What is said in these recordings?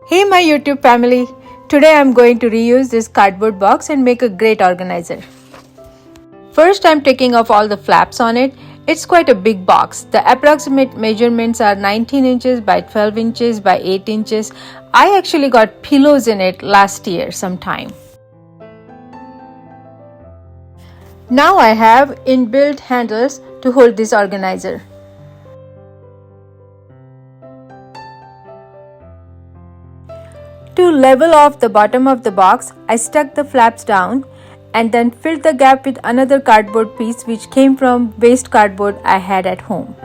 Hey my YouTube family! Today I'm going to reuse this cardboard box and make a great organizer. First I'm taking off all the flaps on it. It's quite a big box. The approximate measurements are 19 inches by 12 inches by 8 inches. I actually got pillows in it last year sometime. Now I have inbuilt handles to hold this organizer. To level off the bottom of the box, I stuck the flaps down and then filled the gap with another cardboard piece which came from waste cardboard I had at home.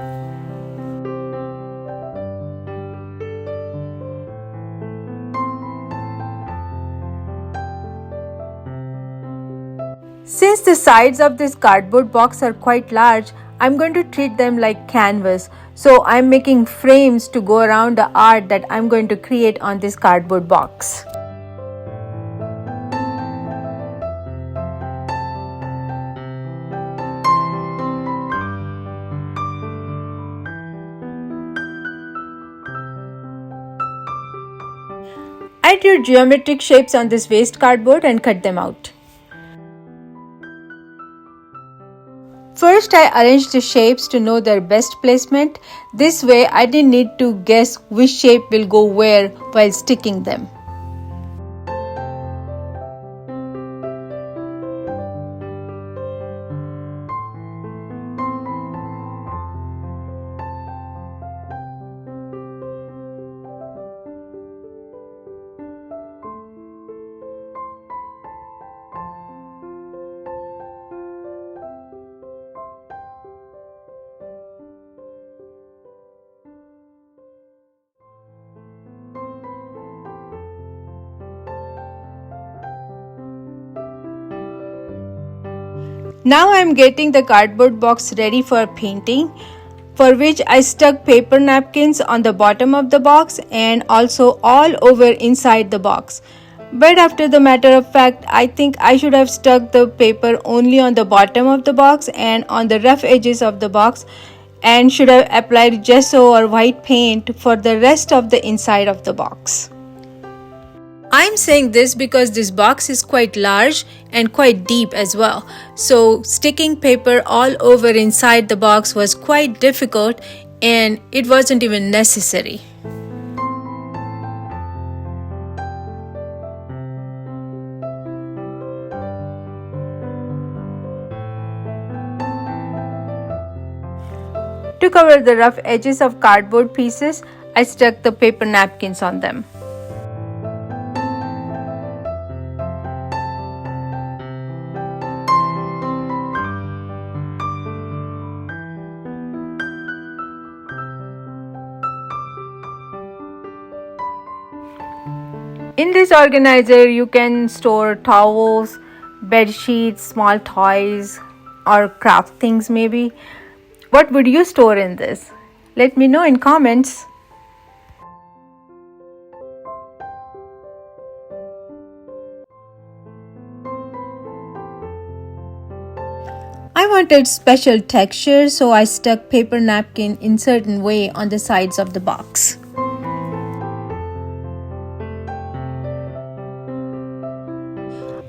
Since the sides of this cardboard box are quite large, I'm going to treat them like canvas. So I'm making frames to go around the art that I'm going to create on this cardboard box. I drew geometric shapes on this waste cardboard and cut them out. First, I arranged the shapes to know their best placement. This way, I didn't need to guess which shape will go where while sticking them. Now I am getting the cardboard box ready for painting, for which I stuck paper napkins on the bottom of the box and also all over inside the box. But after the matter of fact, I think I should have stuck the paper only on the bottom of the box and on the rough edges of the box, and should have applied gesso or white paint for the rest of the inside of the box. I'm saying this because this box is quite large and quite deep as well. So sticking paper all over inside the box was quite difficult and it wasn't even necessary. To cover the rough edges of cardboard pieces, I stuck the paper napkins on them. In this organizer, you can store towels, bed sheets, small toys, or craft things maybe. What would you store in this? Let me know in comments. I wanted special texture, so I stuck paper napkin in certain way on the sides of the box.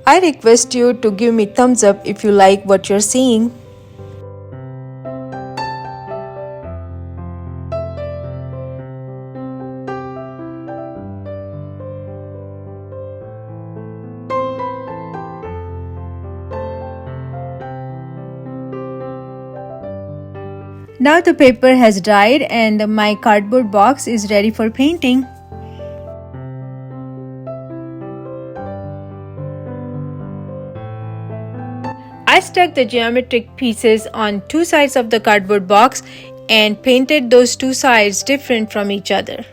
I request you to give me thumbs up if you like what you're seeing. Now the paper has dried and my cardboard box is ready for painting. I stuck the geometric pieces on two sides of the cardboard box and painted those two sides different from each other.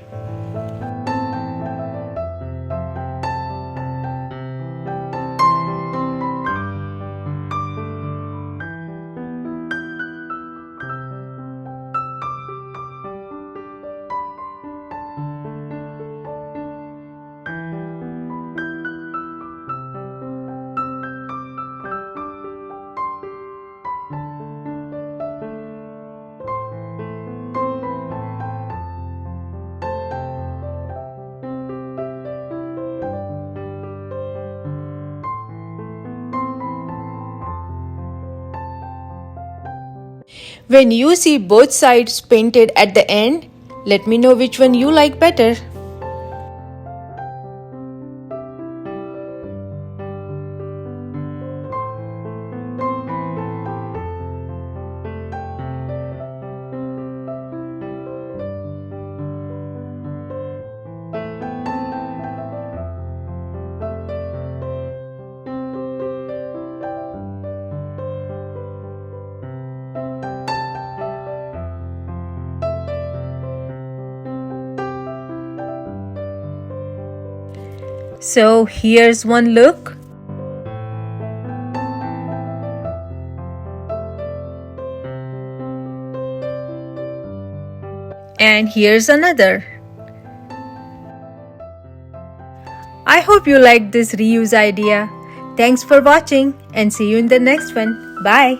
When you see both sides painted at the end, let me know which one you like better. So here's one look. And here's another. I hope you liked this reuse idea. Thanks for watching and see you in the next one. Bye.